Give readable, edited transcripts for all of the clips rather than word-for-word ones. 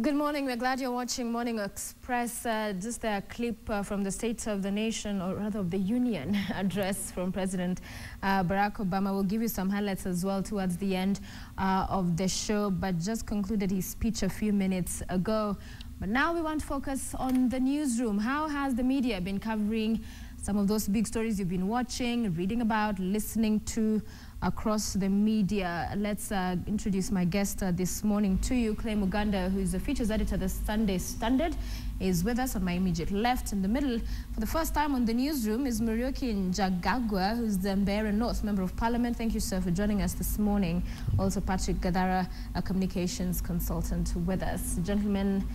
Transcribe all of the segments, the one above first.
Good morning. We're glad you're watching Morning Express. Just a clip from the State of the Nation, or rather of the Union address from President Barack Obama. We'll give you some highlights as well towards the end of the show, but just concluded his speech a few minutes ago. But now we want to focus on the newsroom. How has the media been covering some of those big stories you've been watching, reading about, listening to across the media? Let's introduce my guest this morning to you. Clay Muganda, who is the features editor of the Sunday Standard, is with us on my immediate left. In the middle, for the first time on the newsroom, is Muriuki Njagagwa, who's the Mbeere North Member of Parliament. Thank you, sir, for joining us this morning. Also, Patrick Gadara, a communications consultant, with us. Gentlemen,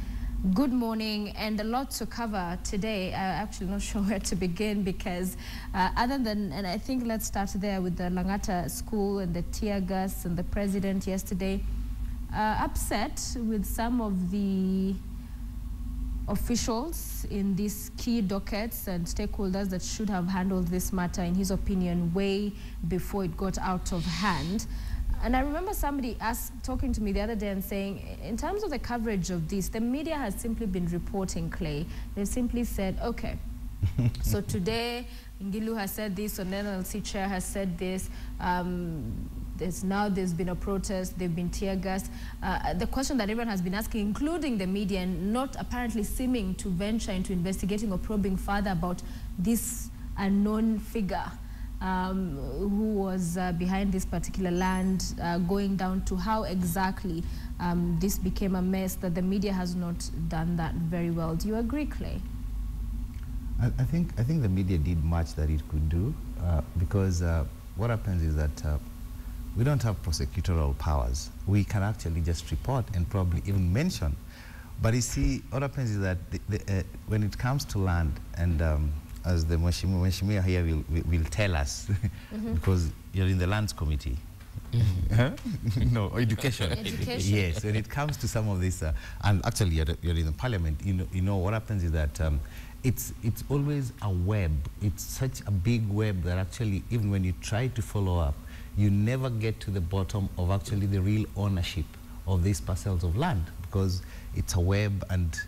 good morning, and a lot to cover today. I'm actually not sure where to begin because other than, and I think let's start there with the Langata school and the tear gas and the president yesterday upset with some of the officials in these key dockets and stakeholders that should have handled this matter, in his opinion, way before it got out of hand. And I remember somebody talking to me the other day and saying, in terms of the coverage of this, the media has simply been reporting, Clay. They simply said, okay, so today Ngilu has said this, or NLC chair has said this. There's been a protest, they've been tear gassed. The question that everyone has been asking, including the media, and not apparently seeming to venture into investigating or probing further about this unknown figure who was behind this particular land, going down to how exactly this became a mess, that the media has not done that very well. Do you agree, Clay? I think the media did much that it could do because what happens is that we don't have prosecutorial powers. We can actually just report and probably even mention. But you see, what happens is that when it comes to land, and as the Mheshimiwa here will tell us, because you're in the lands committee. No, education. Education. Yes, when it comes to some of this, and actually you're in the parliament, you know what happens is that it's always a web. It's such a big web that actually, even when you try to follow up, you never get to the bottom of actually the real ownership of these parcels of land, because it's a web. And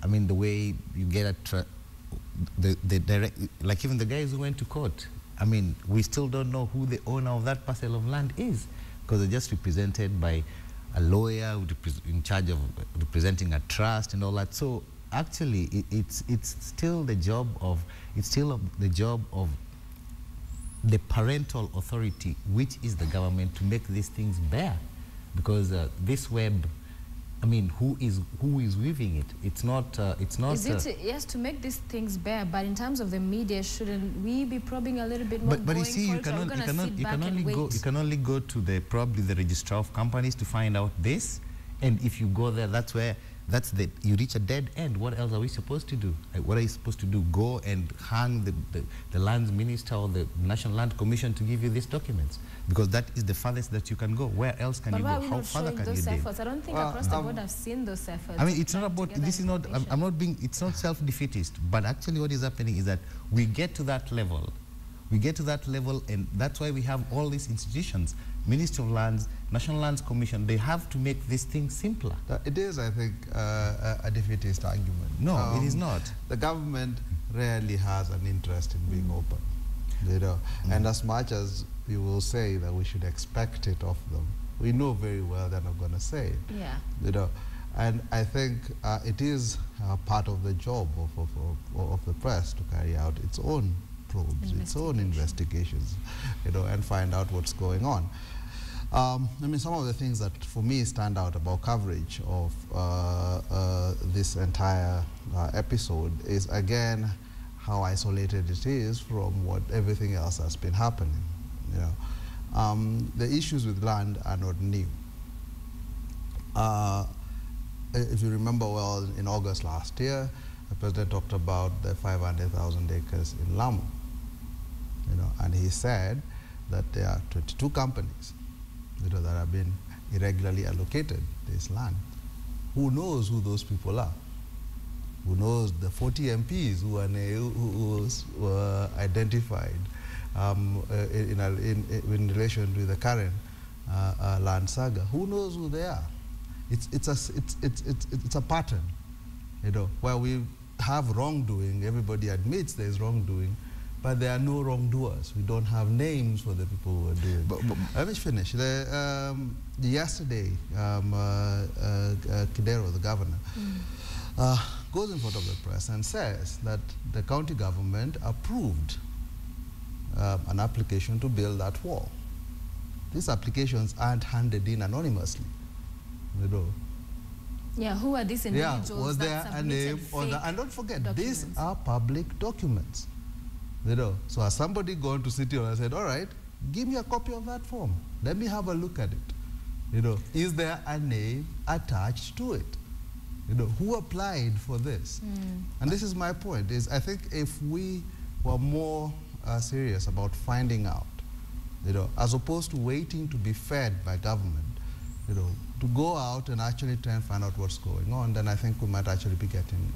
I mean, the way you get at the direct, like even the guys who went to court, I mean, we still don't know who the owner of that parcel of land is, because they're just represented by a lawyer in charge of representing a trust and all that. So actually, it's still the job of the parental authority, which is the government, to make these things bear, because this web, I mean, who is weaving it? It's not. Is it yes, to make these things bear? But in terms of the media, shouldn't we be probing a little bit more? But you see, you can only go to probably the registrar of companies to find out this, and if you go there, you reach a dead end. What else are we supposed to do? Like, what are you supposed to do? Go and hang the lands minister or the National Land Commission to give you these documents? Because that is the farthest that you can go. Where else can you go? How further can you dig? I don't think across the board I've seen those efforts. I mean, it's not about, this is not, I'm not being, it's not self-defeatist, but actually what is happening is that we get to that level. We get to that level, and that's why we have all these institutions. Ministry of Lands, National Lands Commission, they have to make this thing simpler. It is, I think, a defeatist argument. No, it is not. The government rarely has an interest in being open, you know. And as much as we will say that we should expect it of them, we know very well they're not going to say it. Yeah. You know, and I think it is part of the job of the press to carry out its own probes, its own investigations, you know, and find out what's going on. I mean, some of the things that for me stand out about coverage of this entire episode is, again, how isolated it is from what everything else has been happening. You know, the issues with land are not new. If you remember well, in August last year, the president talked about the 500,000 acres in Lamu. You know, and he said that there are 22 companies, you know, that have been irregularly allocated this land. Who knows who those people are? Who knows the 40 MPs who were identified in relation to the current land saga? Who knows who they are? it's a pattern, you know, where we have wrongdoing. Everybody admits there is wrongdoing, but there are no wrongdoers. We don't have names for the people who are doing. But let me finish. Yesterday, Kidero, the governor, goes in front of the press and says that the county government approved an application to build that wall. These applications aren't handed in anonymously, you know. Yeah, who are these individuals? Yeah, was there a name on the, and don't forget, documents? These are public documents, you know. So has somebody gone to City Hall and said, all right, give me a copy of that form. Let me have a look at it. You know, is there a name attached to it? You know, who applied for this? And this is my point, is I think if we were more serious about finding out, you know, as opposed to waiting to be fed by government, you know, to go out and actually try and find out what's going on, then I think we might actually be getting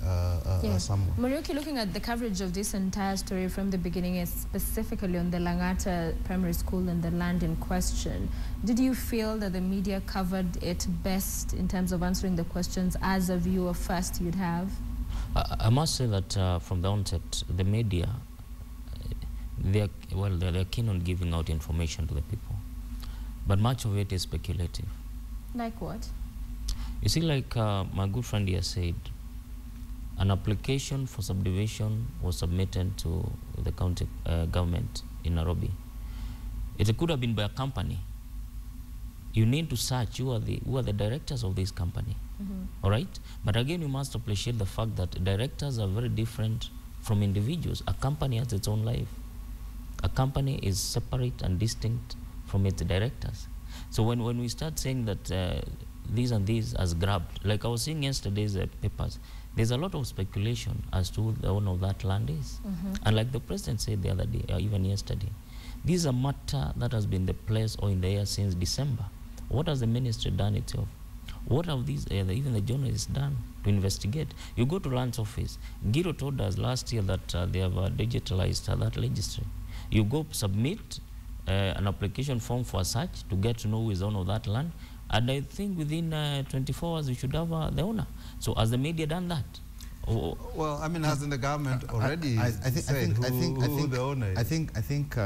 somewhere. Muriuki, looking at the coverage of this entire story from the beginning, specifically on the Langata Primary School and the land in question, did you feel that the media covered it best in terms of answering the questions as a viewer first you'd have? I must say that from the onset, the media, they're keen on giving out information to the people, but much of it is speculative. Like what? You see, like my good friend here said, an application for subdivision was submitted to the county government in Nairobi. It could have been by a company. You need to search who are the directors of this company, all right? But again, you must appreciate the fact that directors are very different from individuals. A company has its own life. A company is separate and distinct from its directors. So when we start saying that these and these as grabbed, like I was seeing yesterday's papers, there's a lot of speculation as to who the owner of that land is. And like the president said the other day, even yesterday, this is a matter that has been in the place or in the air since December. What has the ministry done itself? What have these, even the journalists done to investigate? You go to Land's office. Giro told us last year that they have digitalized that registry. You go submit an application form for a search to get to know who is the owner of that land, and I think within 24 hours we should have the owner. So has the media done that? Well, I mean, hasn't the government already said who the owner is? I think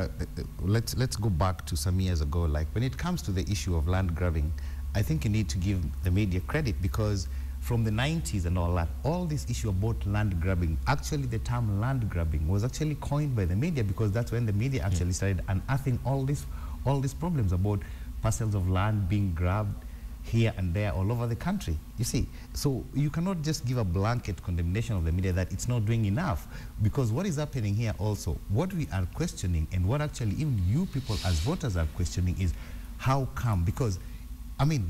let's go back to some years ago. Like when it comes to the issue of land grabbing, I think you need to give the media credit, because from the 90s and all that, all this issue about land grabbing, actually the term land grabbing was actually coined by the media, because that's when the media actually started unearthing all these problems about parcels of land being grabbed here and there all over the country. You see, so you cannot just give a blanket condemnation of the media that it's not doing enough, because what is happening here also, what we are questioning and what actually even you people as voters are questioning is how come, because I mean,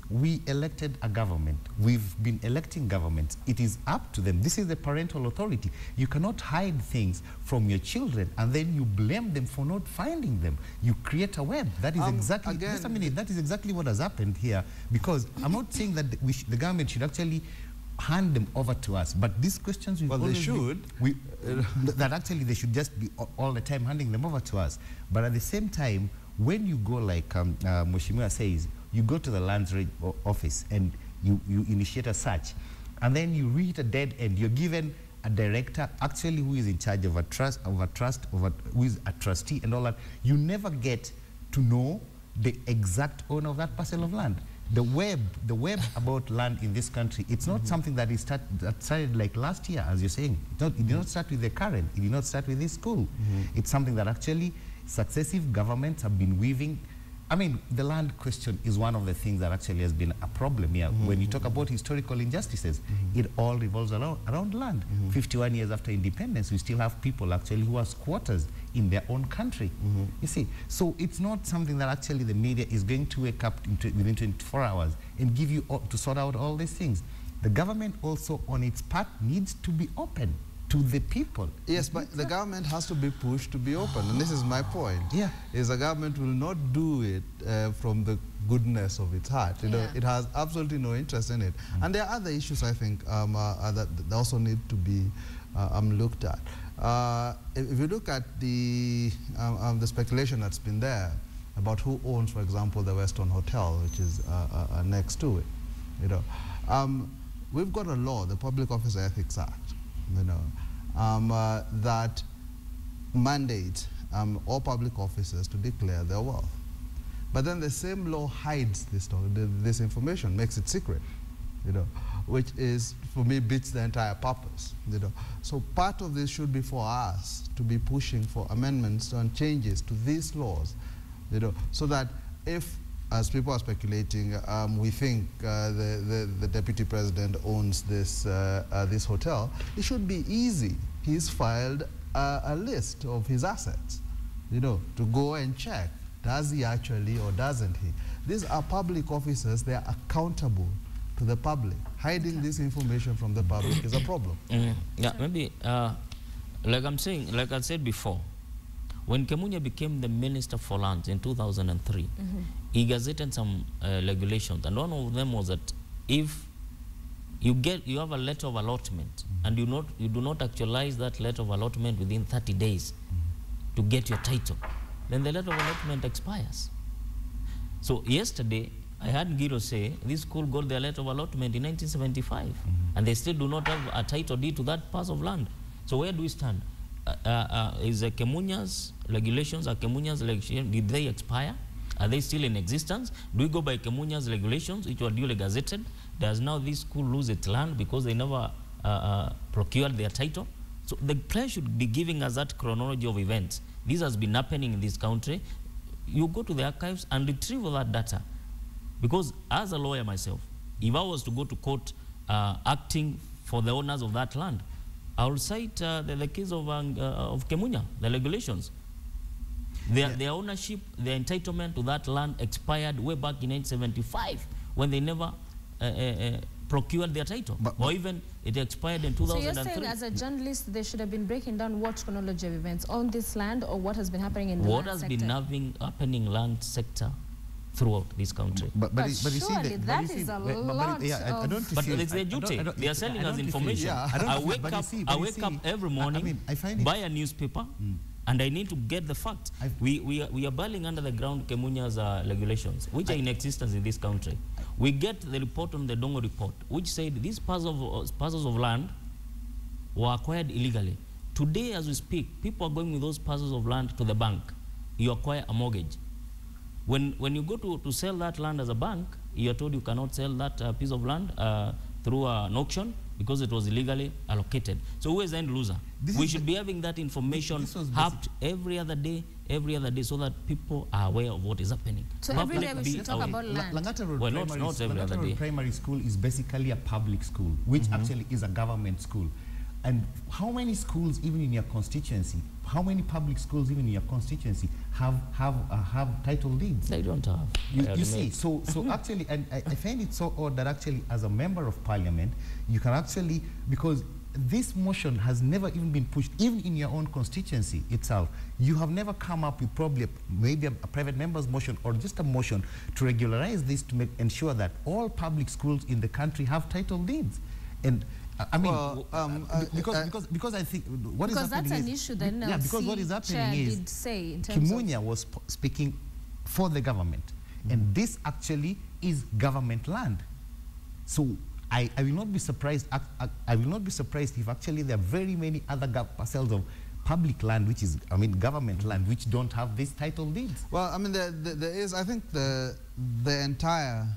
we elected a government. We've been electing governments. It is up to them. This is the parental authority. You cannot hide things from your children and then you blame them for not finding them. You create a web. That is exactly, just a minute, that is exactly what has happened here, because I'm not saying that the government should actually hand them over to us, but these questions they should. That actually they should just be all the time handing them over to us. But at the same time, when you go like Mheshimiwa says, you go to the lands office and you initiate a search, and then you reach a dead end. You're given a director actually who is in charge of a trust, who is a trustee and all that. You never get to know the exact owner of that parcel of land. The web about land in this country, it's not something that started like last year, as you're saying. It did not start with the current. It did not start with this school. It's something that actually successive governments have been weaving. I mean, the land question is one of the things that actually has been a problem here. When you talk about historical injustices, it all revolves around land. 51 years after independence, we still have people actually who are squatters in their own country. You see, so it's not something that actually the media is going to wake up within 24 hours and give you to sort out all these things. The government also, on its part, needs to be open to the people. Yes, but the government has to be pushed to be open, and this is my point. Is the government will not do it from the goodness of its heart. You know, it has absolutely no interest in it. And there are other issues, I think, that also need to be looked at. If you look at the speculation that's been there about who owns, for example, the Weston Hotel, which is next to it, You know, we've got a law, the Public Officer Ethics Act, you know, that mandates all public officers to declare their wealth. But then the same law hides this information, makes it secret, you know, which is, for me, beats the entire purpose, you know. So part of this should be for us to be pushing for amendments and changes to these laws, you know, so that if, as people are speculating, we think the deputy president owns this hotel, it should be easy. He's filed a list of his assets, you know, to go and check. Does he actually or doesn't he? These are public officers. They are accountable to the public. Hiding this information from the public is a problem. Yeah, maybe, like I'm saying, like I said before, when Kemunya became the Minister for Lands in 2003, he gazetted some regulations, and one of them was that if you have a letter of allotment and you do not actualize that letter of allotment within 30 days to get your title, then the letter of allotment expires. So yesterday, I heard Giro say this school got their letter of allotment in 1975, and they still do not have a title deed to that parcel of land. So where do we stand? Is Kemunya's regulations, did they expire? Are they still in existence? Do we go by Kemunya's regulations, which were duly gazetted? Does now this school lose its land because they never procured their title? So the press should be giving us that chronology of events. This has been happening in this country. You go to the archives and retrieve all that data. Because as a lawyer myself, if I was to go to court acting for the owners of that land, I will cite the case of Kemunya, the regulations. Their ownership, their entitlement to that land expired way back in 1975 when they never procured their title, or even it expired in 2003. So you're saying as a journalist, they should have been breaking down what chronology of events on this land or what has been happening in the land sector? What has been happening land sector throughout this country. But surely that is a lot. But it's their duty. They are selling us information. I wake up every morning, buy a newspaper, and I need to get the facts. We are burning under the ground Kemunya's regulations, which are in existence in this country. We get the report on the Dongo report, which said these parcels of land were acquired illegally. Today, as we speak, people are going with those parcels of land to the bank. You acquire a mortgage. When you go to sell that land as a bank, you are told you cannot sell that piece of land through an auction because it was illegally allocated. So who is the end loser? We should be having that information every other day, so that people are aware of what is happening. So every day we should talk about land. Langata Road Primary School is basically a public school, which actually is a government school. And how many schools, even in your constituency, how many public schools, even in your constituency, have title deeds? They don't have. You see, so actually, and I find it so odd that actually, as a member of parliament, you can actually, because this motion has never even been pushed, even in your own constituency itself. You have never come up with probably maybe a private member's motion or just a motion to regularize this to ensure that all public schools in the country have title deeds. And I mean, because I think what is happening that's an issue then. Yeah, because what is happening is Kemunya was speaking for the government, and this actually is government land. So I will not be surprised. I will not be surprised if actually there are very many other parcels of public land, which is, I mean, government land, which don't have these title deeds. Well, I mean, there is, I think, the entire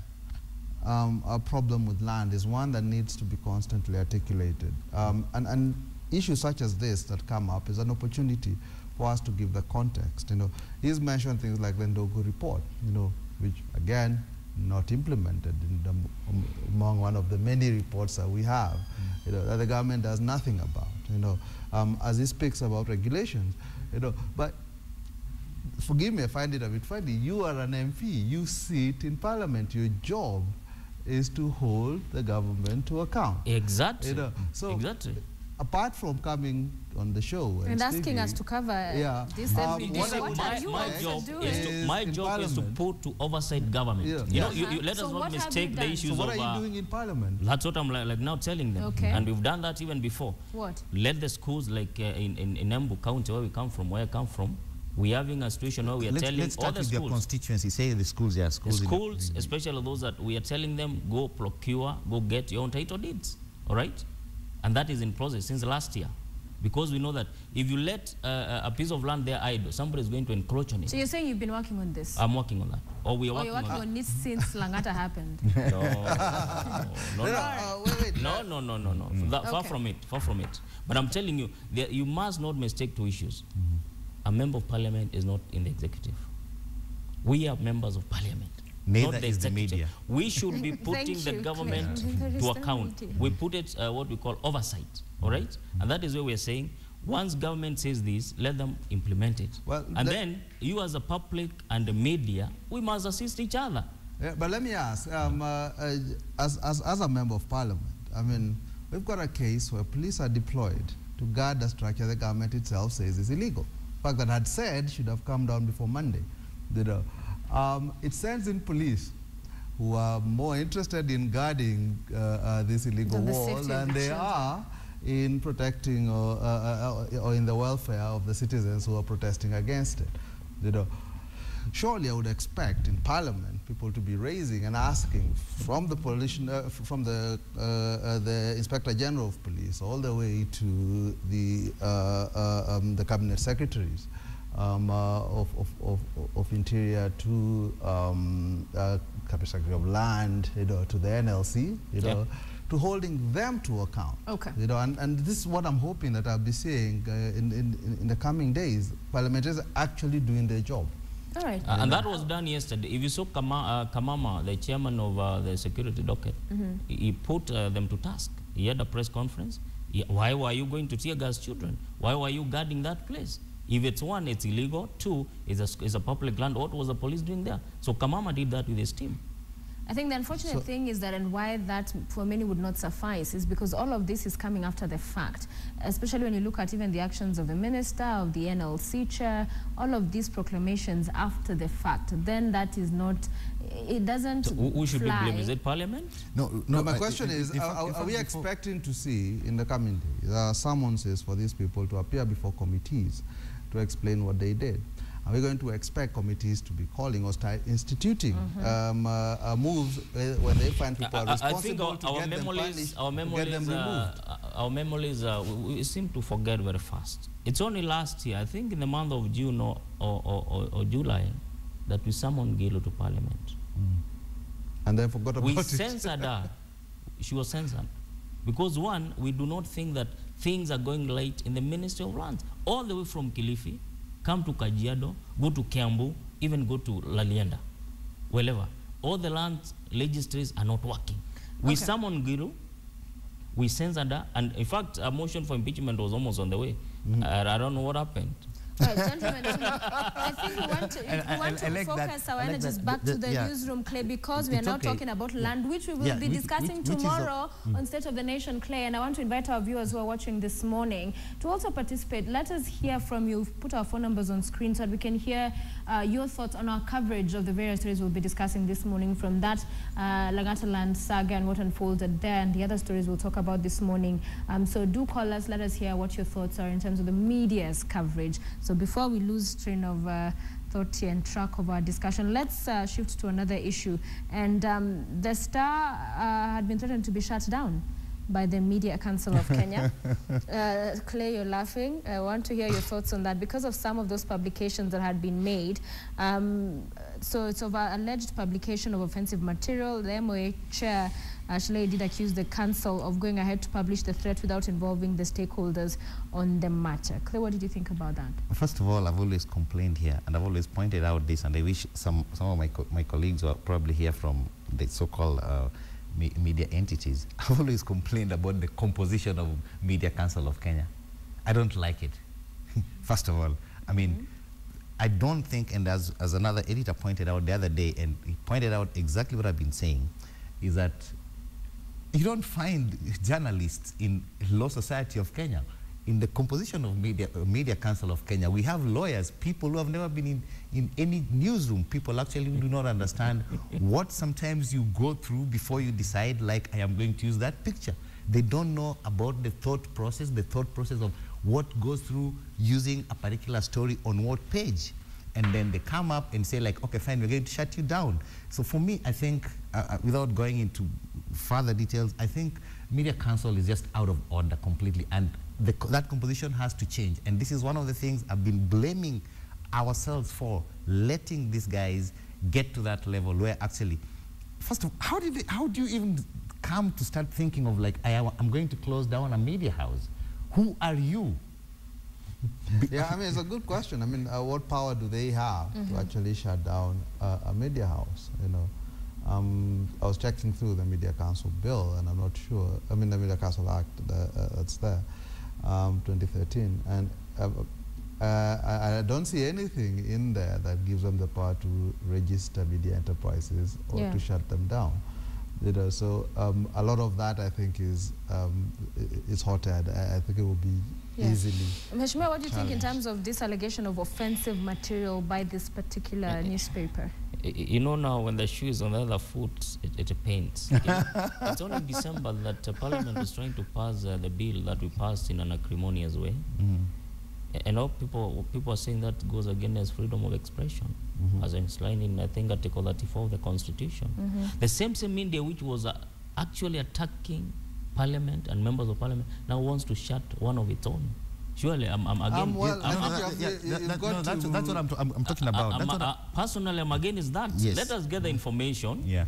problem with land is one that needs to be constantly articulated. And issues such as this that come up is an opportunity for us to give the context. You know, he's mentioned things like the Ndogo report, you know, which again, not implemented among one of the many reports that we have, you know, that the government does nothing about, you know, as he speaks about regulations, you know. But forgive me, I find it a bit funny. You are an MP, you sit in parliament, your job is to hold the government to account. Exactly. You know? So exactly. Apart from coming on the show and asking us to cover this every day, my job is to put to oversight government. Yeah. You know, let us not mistake the issues of... So what are you doing in parliament? That's what I'm like now telling them. Okay. And we've done that even before. What? Let the schools like in Embu County, where I come from, We're having a situation where we are telling let's all start the with your schools. constituency. Say the schools, yeah, schools. Schools, especially those that we are telling them, go procure, go get your own title deeds, all right? And that is in process since last year. Because we know that if you let a piece of land there idle, somebody is going to encroach on it. So you're saying you've been working on this? I'm working on that. Or we are you're working working on it since Langata happened? No. Far from it, far from it. But I'm telling you, you must not mistake two issues. A member of parliament is not in the executive. We are members of parliament. Neither not the is the executive. media. We should be putting the government to account. We put it what we call oversight, all right? And that is where we're saying, once government says this, let them implement it. Well, and then you as a public and the media, we must assist each other. Yeah, but let me ask, as a member of parliament, I mean, we've got a case where police are deployed to guard a structure the government itself says is illegal. In fact, that had said should have come down before Monday. It sends in police who are more interested in guarding this illegal wall than they are in protecting or in the welfare of the citizens who are protesting against it. Surely I would expect in Parliament people to be raising and asking from the from the Inspector General of Police all the way to the Cabinet Secretaries of Interior to Cabinet Secretary of Land, to the NLC, to holding them to account. Okay. And this is what I'm hoping that I'll be seeing in the coming days. Parliamentarians are actually doing their job. All right. And that was done yesterday. If you saw Kamama, the chairman of the security docket, he put them to task. He had a press conference. Why were you going to tear gas children? Why were you guarding that place? If it's one, it's illegal. Two, it's a public land. What was the police doing there? So Kamama did that with his team. I think the unfortunate thing is that, and why that for many would not suffice, is because all of this is coming after the fact, especially when you look at even the actions of the minister, of the NLC chair, all of these proclamations after the fact. Then that is not, it doesn't So who should fly. be blamed? Is it Parliament? No, my question is, are we expecting to see in the coming days summonses for these people to appear before committees to explain what they did? Are we going to expect committees to be calling or start instituting moves when they find people are responsible to get them punished, to get them removed? Our memories, we seem to forget very fast. It's only last year, I think in the month of June or July, that we summoned Gilo to Parliament. And then forgot about it. We censored her. She was censored. Because one, we do not think that things are going right in the Ministry of Lands. All the way from Kilifi, come to Kajiado, go to Kiambu, even go to Lalienda, wherever. All the land registries are not working. We summoned Giru, we censored her, and in fact, a motion for impeachment was almost on the way. I don't know what happened. Right, gentlemen, I think we want to focus our energies back to the newsroom, Clay, because we are now talking about land, which we will be discussing tomorrow on State of the Nation, Clay. And I want to invite our viewers who are watching this morning to also participate. Let us hear from you. Put our phone numbers on screen so that we can hear your thoughts on our coverage of the various stories we'll be discussing this morning, from that Langata land saga and what unfolded there, and the other stories we'll talk about this morning. So do call us. Let us hear what your thoughts are in terms of the media's coverage. So before we lose train of thought and track of our discussion, let's shift to another issue. And the Star had been threatened to be shut down by the Media Council of Kenya. Clay, you're laughing. I want to hear your thoughts on that because of some of those publications that had been made. So it's of alleged publication of offensive material. The MOA chair actually did accuse the council of going ahead to publish the threat without involving the stakeholders on the matter. Clay, what did you think about that? First of all, I've always complained here, and I've always pointed out this, and I wish some of my colleagues who are probably here from the so-called media entities. I've always complained about the composition of Media Council of Kenya. I don't like it. First of all, I mean, I don't think, and as another editor pointed out the other day, and he pointed out exactly what I've been saying, is that you don't find journalists in Law Society of Kenya. In the composition of Media Council of Kenya, we have lawyers, people who have never been in any newsroom. People actually do not understand what sometimes you go through before you decide, like, I am going to use that picture. They don't know about the thought process of what goes through using a particular story on what page. And then they come up and say like, okay, fine, we're going to shut you down. So for me, I think, without going into further details, I think Media Council is just out of order completely. And that composition has to change. And this is one of the things I've been blaming ourselves for, letting these guys get to that level where actually, first of all, how do you even come to start thinking of like, I'm going to close down a media house? Who are you? Yeah, I mean, it's a good question. I mean, what power do they have to actually shut down a media house? You know, I was checking through the Media Council bill, and I'm not sure. I mean, the Media Council Act that's there, 2013, and I don't see anything in there that gives them the power to register media enterprises or to shut them down. You know, so a lot of that, I think, is hot-head. I think it will be easily Mheshimiwa, what do you think in terms of this allegation of offensive material by this particular newspaper? You know, now when the shoe is on the other foot, it pains. It's only December that Parliament was trying to pass the bill that we passed in an acrimonious way. And all people are saying that goes against freedom of expression, as enshrined in, I think, Article 34 of the Constitution. The same media which was actually attacking Parliament and members of Parliament now wants to shut one of its own. Surely, I'm again. That's what I'm talking about. Personally, I'm against that. Yes. Let us get the information.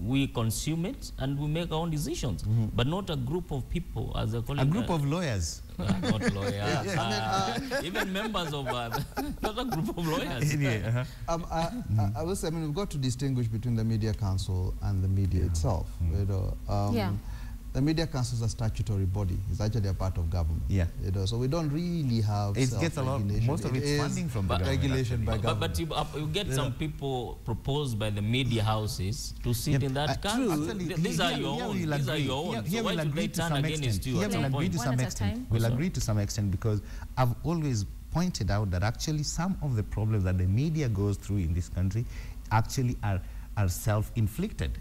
We consume it and we make our own decisions, but not a group of people, as they call it. A group of lawyers. Not lawyers. Even members of not a group of lawyers. I will say, I mean, we've got to distinguish between the Media Council and the media itself. You know, the Media Council is a statutory body. It's actually a part of government. You know, so we don't really have it gets a lot. Most of it's funding from the regulation by government. But you get some people proposed by the media houses to sit in that council. These are your own. These are your own. So why should they turn against you? We'll agree to some extent. We'll agree to some extent because I've always pointed out that actually some of the problems that the media goes through in this country actually are self-inflicted.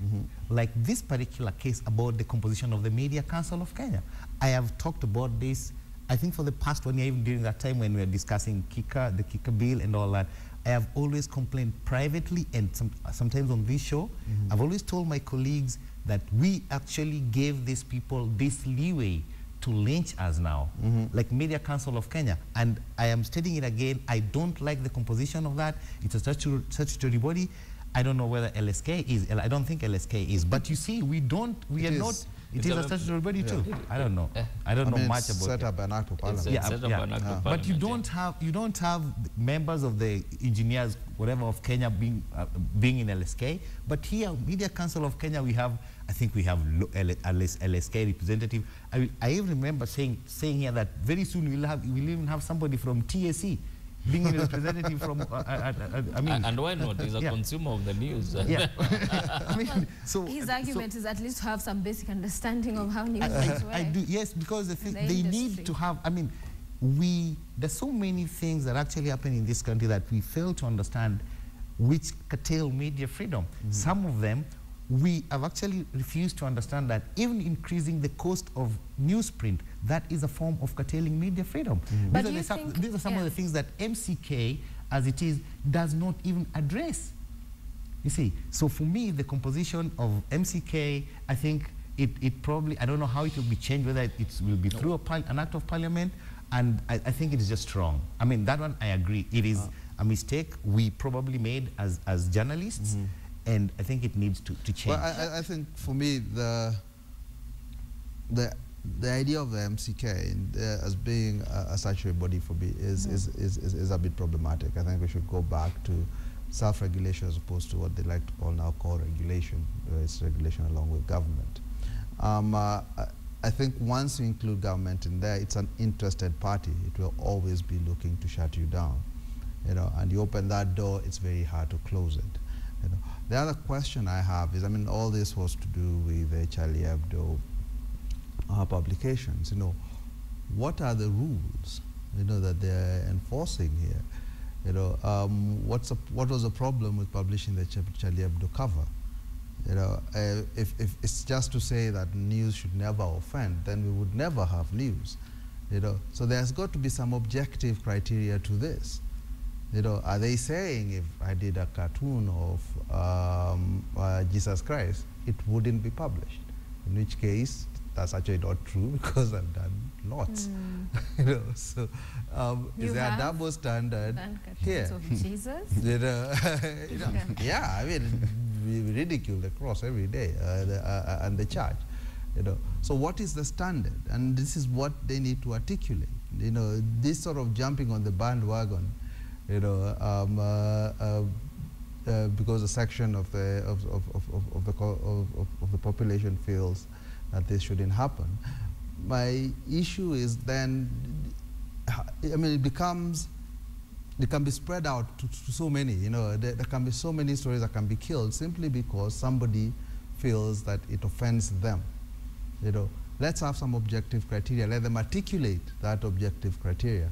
Like this particular case about the composition of the Media Council of Kenya. I have talked about this, I think, for the past 1 year, even during that time when we were discussing the Kika bill and all that. I have always complained privately and sometimes on this show. I've always told my colleagues that we actually gave these people this leeway to lynch us now, like Media Council of Kenya. And I am stating it again, I don't like the composition of that. It's a statutory body. I don't know whether LSK is. I don't think LSK is. But you see, we are not. It is a statutory body too. I don't know. I don't know much about it. Set up an act of parliament. But you don't have members of the engineers, whatever, of Kenya being in LSK. But here, Media Council of Kenya, we have. I think we have LSK representative. I even remember saying here that very soon we'll even have somebody from TSC. Being a representative from, I mean, and why not? He's a consumer of the news. I mean, so his argument is at least to have some basic understanding of how news work. I do, yes, because they need to have. I mean, there's so many things that actually happen in this country that we fail to understand, which curtail media freedom. Some of them we have actually refused to understand that even increasing the cost of newsprint, that is a form of curtailing media freedom. But these are some of the things that MCK, as it is, does not even address. You see, so for me, the composition of MCK, I think it probably, I don't know how it will be changed, whether it will be through an act of parliament, and I think it is just wrong. I mean, that one I agree. It is a mistake we probably made as journalists. And I think it needs to change. Well, I think for me, the idea of the MCK as being a statutory body for me is a bit problematic. I think we should go back to self-regulation as opposed to what they like to call now co-regulation. It's regulation along with government. I think once you include government in there, it's an interested party. It will always be looking to shut you down. You know, and you open that door, it's very hard to close it. You know. The other question I have is, I mean, all this was to do with the Charlie Hebdo publications. You know, what are the rules, you know, that they're enforcing here? You know, what was the problem with publishing the Charlie Hebdo cover? You know, if it's just to say that news should never offend, then we would never have news. You know, so there's got to be some objective criteria to this. You know, are they saying if I did a cartoon of Jesus Christ, it wouldn't be published? In which case, that's actually not true because I've done lots. You know, so is there a double standard here? Of Jesus? You know, yeah, I mean, we ridicule the cross every day and the church. You know, so what is the standard? And this is what they need to articulate. You know, this sort of jumping on the bandwagon, you know, because a section of the population feels that this shouldn't happen. My issue is then, I mean, it can be spread out to so many. You know, there can be so many stories that can be killed simply because somebody feels that it offends them. You know, let's have some objective criteria. Let them articulate that objective criteria,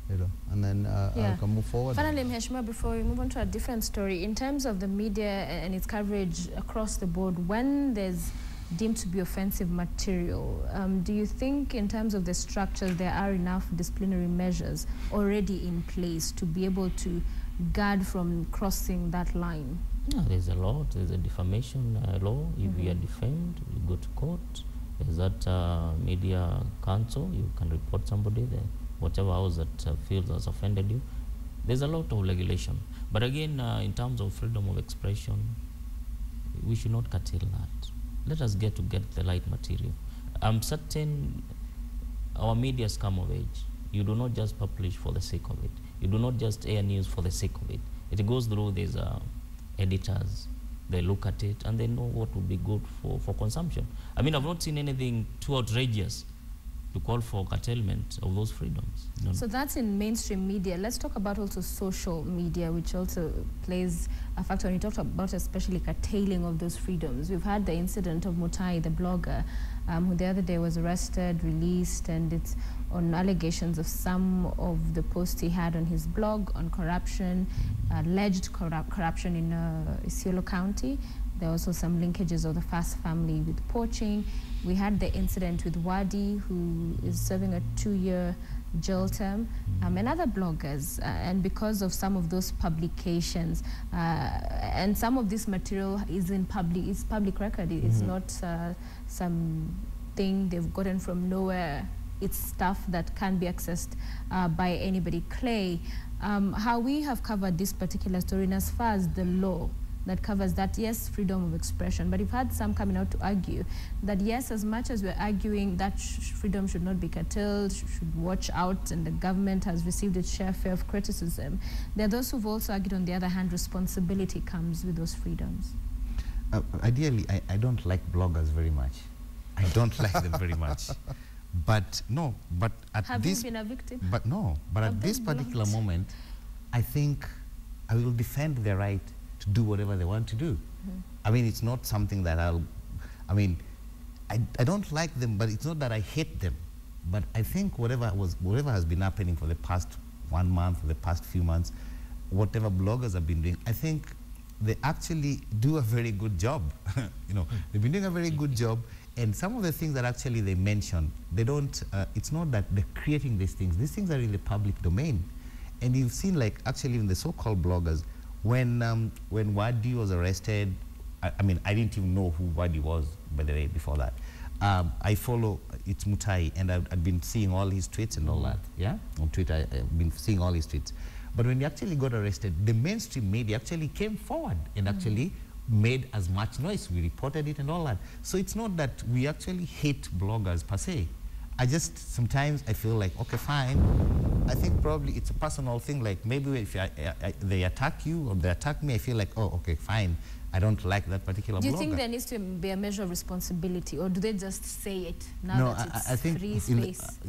you know, and then I can move forward. Finally, Mheshimiwa, before we move on to a different story, in terms of the media and its coverage across the board, when there's deemed to be offensive material, do you think in terms of the structures there are enough disciplinary measures already in place to be able to guard from crossing that line? No, there's a lot. There's a defamation law. If you are defamed, you go to court. There's that media council. You can report somebody there, whatever house that feels has offended you. There's a lot of regulation. But again, in terms of freedom of expression, we should not curtail that. Let us get the right material. I'm certain our media has come of age. You do not just publish for the sake of it. You do not just air news for the sake of it. It goes through these editors. They look at it and they know what would be good for consumption. I mean, I've not seen anything too outrageous to call for curtailment of those freedoms. No. So that's in mainstream media. Let's talk about also social media, which also plays a factor. And you talked about especially curtailing of those freedoms. We've had the incident of Mutai, the blogger, who the other day was arrested, released, and it's on allegations of some of the posts he had on his blog on corruption, alleged corruption in Isiolo County. There are also some linkages of the Fast family with poaching. We had the incident with Wadi, who is serving a 2-year jail term, and other bloggers. And because of some of those publications, and some of this material is public record. It's not something they've gotten from nowhere. It's stuff that can be accessed by anybody. Clay, how we have covered this particular story, and as far as the law that covers that, yes, freedom of expression, but we've had some coming out to argue that, yes, as much as we're arguing that freedom should not be curtailed, should watch out, and the government has received its share of criticism, there are those who've also argued, on the other hand, responsibility comes with those freedoms. Ideally, I don't like bloggers very much. I don't like them very much. But no, but at Have this... you been a victim? But no, but at this particular moment, I think I will defend their right to do whatever they want to do. I mean, it's not something that I don't like them, but it's not that I hate them. But I think whatever has been happening for the past 1 month, the past few months, whatever bloggers have been doing, I think they actually do a very good job. You know, they've been doing a very good job. And some of the things that actually they mention, they don't, it's not that they're creating these things are in the public domain. And you've seen, like, actually in the so-called bloggers, when Wadi was arrested, I mean, I didn't even know who Wadi was, by the way, before that. I follow, it's Mutai, and I've been seeing all his tweets and all that, yeah? On Twitter, I've been seeing all his tweets. But when he actually got arrested, the mainstream media actually came forward and actually made as much noise. We reported it and all that. So it's not that we actually hate bloggers per se. Sometimes I feel like, okay, fine. I think probably it's a personal thing. Like, maybe if they attack you or they attack me, I feel like, oh, okay, fine. I don't like that particular blogger. Do you think there needs to be a measure of responsibility, or do they just say it now that it's I think free space?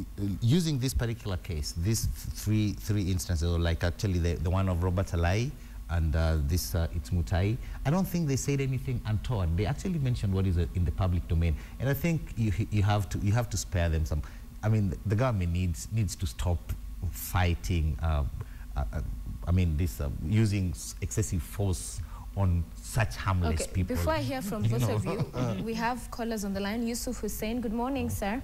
Using this particular case, these three instances, or like actually the one of Robert Alai and it's Mutai, I don't think they said anything untoward. They actually mentioned what is in the public domain, and I think you have to spare them some. I mean, the government needs to stop fighting. I mean, using excessive force on such harmless people. Before I hear from both of you, we have callers on the line. Yusuf Hussein, good morning, sir.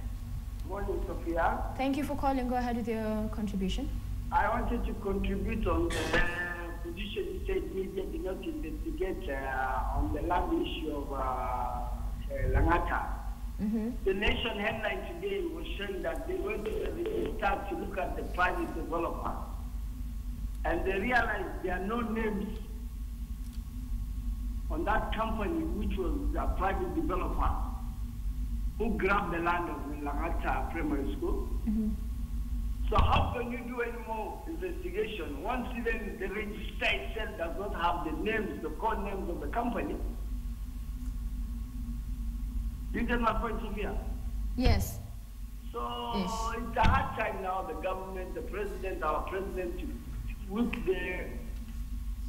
Morning, Sophia. Thank you for calling. Go ahead with your contribution. I wanted to contribute on the position you said media did not investigate on the land issue of Langata. The Nation headline today was showing that they went to start to look at the private developer. And they realized there are no names on that company, which was a private developer, who grabbed the land of Langata Primary School. So how can you do any more investigation once even the register itself does not have the names, the code names of the company? You get my point, Sophia? Yes. So it's a hard time now, the government, the president, our president, to whip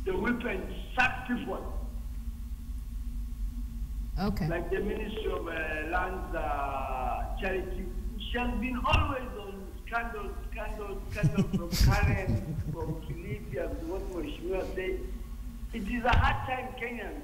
the whip and sack people. Okay. Like the Ministry of Lands Charity, she has been always on scandal from Karen, from Philippe, and what Mheshimiwa said. It is a hard time, Kenyans.